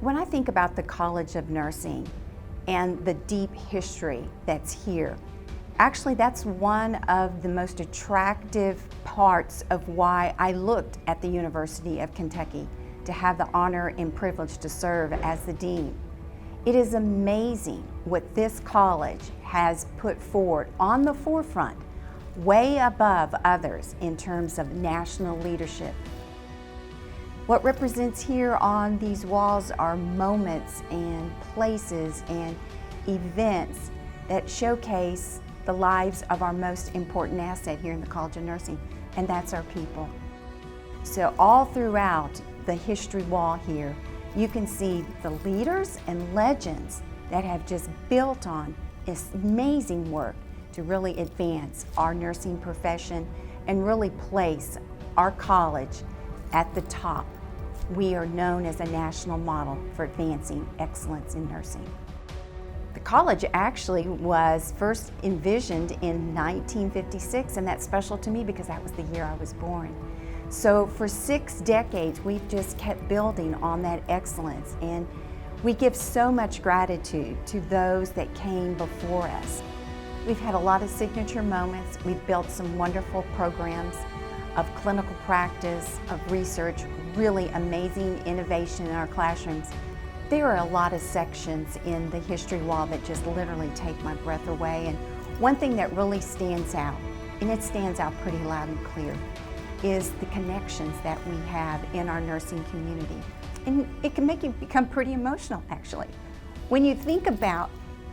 When I think about the College of Nursing and the deep history that's here, actually that's one of the most attractive parts of why I looked at the University of Kentucky to have the honor and privilege to serve as the dean. It is amazing what this college has put forward on the forefront, way above others in terms of national leadership. What represents here on these walls are moments and places and events that showcase the lives of our most important asset here in the College of Nursing, and that's our people. So all throughout the history wall here, you can see the leaders and legends that have just built on this amazing work to really advance our nursing profession and really place our college at the top. We are known as a national model for advancing excellence in nursing. The college actually was first envisioned in 1956, and that's special to me because that was the year I was born. So for 6 decades, we've just kept building on that excellence, and we give so much gratitude to those that came before us. We've had a lot of signature moments. We've built some wonderful programs of clinical practice, of research, really amazing innovation in our classrooms. There are a lot of sections in the history wall that just literally take my breath away. And one thing that really stands out, and it stands out pretty loud and clear, is the connections that we have in our nursing community. And it can make you become pretty emotional, actually. When you think about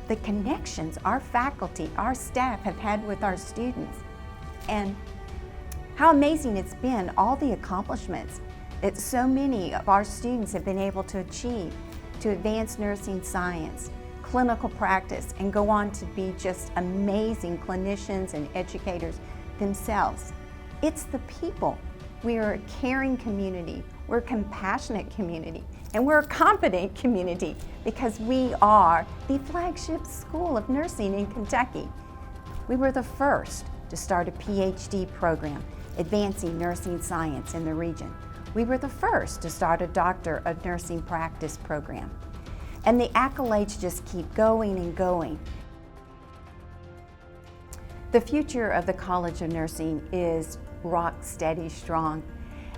the connections our faculty, our staff have had with our students, and how amazing it's been, all the accomplishments that so many of our students have been able to achieve to advance nursing science, clinical practice, and go on to be just amazing clinicians and educators themselves. It's the people. We are a caring community, we're a compassionate community, and we're a competent community because we are the flagship school of nursing in Kentucky. We were the first to start a PhD program advancing nursing science in the region. We were the first to start a Doctor of Nursing Practice program. And the accolades just keep going and going. The future of the College of Nursing is rock steady strong,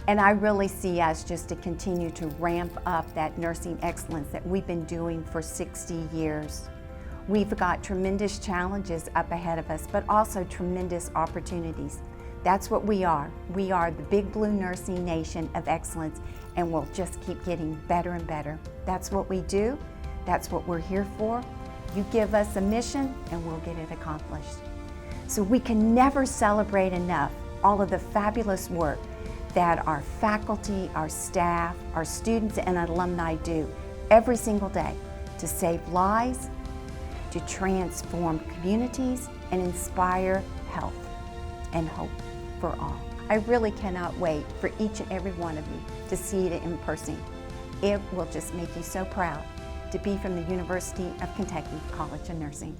and I really see us just to continue to ramp up that nursing excellence that we've been doing for 60 years. We've got tremendous challenges up ahead of us, but also tremendous opportunities. That's what we are. We are the big blue nursing nation of excellence, and we'll just keep getting better and better. That's what we do. That's what we're here for. You give us a mission and we'll get it accomplished. So we can never celebrate enough all of the fabulous work that our faculty, our staff, our students and alumni do every single day to save lives, to transform communities, and inspire health and hope for all. I really cannot wait for each and every one of you to see it in person. It will just make you so proud to be from the University of Kentucky College of Nursing.